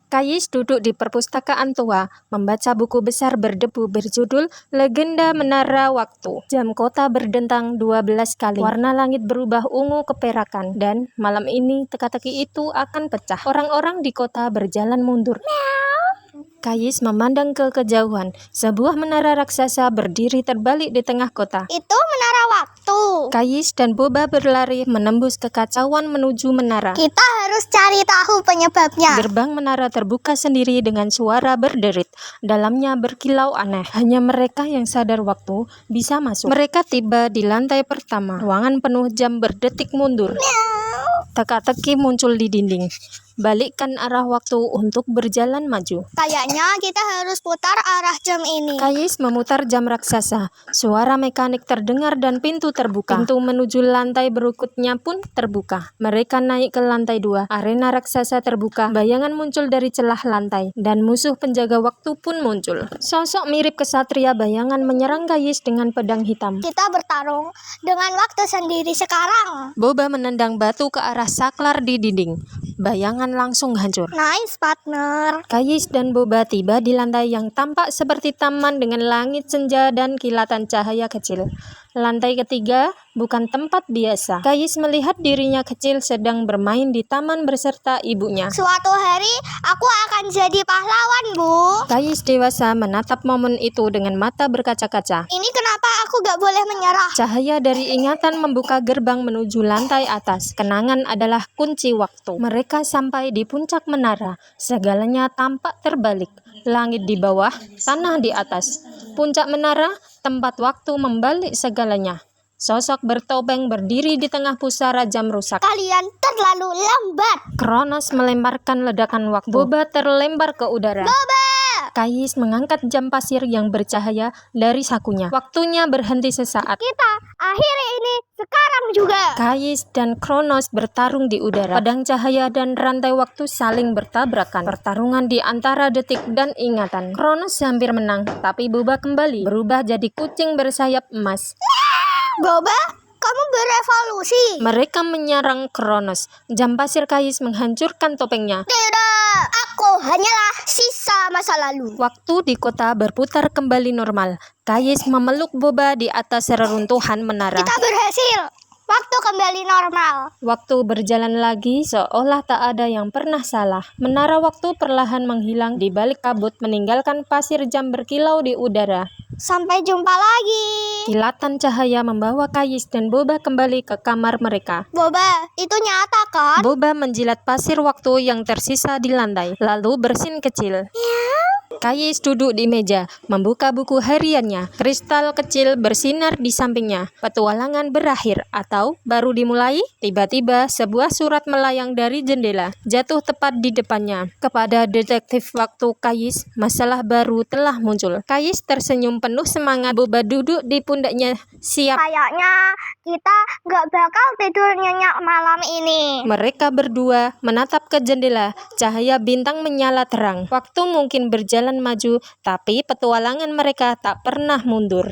Kayis duduk di perpustakaan tua, membaca buku besar berdebu berjudul Legenda Menara Waktu. Jam kota berdentang 12 kali. Warna langit berubah ungu keperakan. Dan malam ini teka-teki itu akan pecah. Orang-orang di kota berjalan mundur. Kayis memandang ke kejauhan. Sebuah menara raksasa berdiri terbalik di tengah kota. Itu menara waktu. Kayis dan Boba berlari menembus kekacauan menuju menara. Kita harus cari tahu penyebabnya. Gerbang menara terbuka sendiri dengan suara berderit. Dalamnya berkilau aneh. Hanya mereka yang sadar waktu bisa masuk. Mereka tiba di lantai pertama. Ruangan penuh jam berdetik mundur. Teka-teki muncul di dinding. Balikkan arah waktu untuk berjalan maju. Kayaknya kita harus putar arah jam ini. Kayis memutar jam raksasa. Suara mekanik terdengar dan pintu terbuka. Pintu menuju lantai berikutnya pun terbuka. Mereka naik ke lantai 2. Arena raksasa terbuka. Bayangan muncul dari celah lantai. Dan musuh penjaga waktu pun muncul. Sosok mirip kesatria bayangan menyerang Kayis dengan pedang hitam. Kita bertarung dengan waktu sendiri sekarang. Boba menendang batu ke arah saklar di dinding. Bayangan langsung hancur. Nice, partner. Kayis dan Boba tiba di lantai yang tampak seperti taman dengan langit senja dan kilatan cahaya kecil. Lantai ketiga bukan tempat biasa. Kayis melihat dirinya kecil sedang bermain di taman beserta ibunya. Suatu hari aku akan jadi pahlawan, Bu. Kayis dewasa menatap momen itu dengan mata berkaca-kaca. Ini kenapa aku gak boleh menyerah? Cahaya dari ingatan membuka gerbang menuju lantai atas. Kenangan adalah kunci waktu. Mereka sampai di puncak menara. Segalanya tampak terbalik. Langit di bawah, tanah di atas. Puncak menara, tempat waktu membalik segalanya. Sosok bertopeng berdiri di tengah pusara jam rusak. Kalian terlalu lambat. Kronos melemparkan ledakan waktu. Boba terlempar ke udara. Boba! Kayis mengangkat jam pasir yang bercahaya dari sakunya. Waktunya berhenti sesaat. Kita akhiri ini sekarang juga. Kayis dan Kronos bertarung di udara. Pedang cahaya dan rantai waktu saling bertabrakan. Pertarungan di antara detik dan ingatan. Kronos hampir menang, tapi Boba kembali berubah jadi kucing bersayap emas. Boba, kamu berevolusi. Mereka menyerang Kronos. Jam pasir Kayis menghancurkan topengnya. Tidak, aku hanyalah sisa masa lalu. Waktu di kota berputar kembali normal. Kayis memeluk Boba di atas reruntuhan menara. Kita berhasil. Waktu kembali normal. Waktu berjalan lagi seolah tak ada yang pernah salah. Menara waktu perlahan menghilang di balik kabut, meninggalkan pasir jam berkilau di udara. Sampai jumpa lagi. Kilatan cahaya membawa Kayis dan Boba kembali ke kamar mereka. Boba, itu nyata kan? Boba menjilat pasir waktu yang tersisa di lantai, lalu bersin kecil. Kayis duduk di meja, membuka buku hariannya. Kristal kecil bersinar di sampingnya. Petualangan berakhir atau baru dimulai? Tiba-tiba sebuah surat melayang dari jendela, jatuh tepat di depannya. Kepada detektif waktu Kayis, masalah baru telah muncul. Kayis tersenyum penuh semangat. Boba duduk di pundaknya, siap. Kayaknya kita gak bakal tidur nyenyak malam ini. Mereka berdua menatap ke jendela. Cahaya bintang menyala terang. Waktu mungkin berjalan maju, tapi petualangan mereka tak pernah mundur.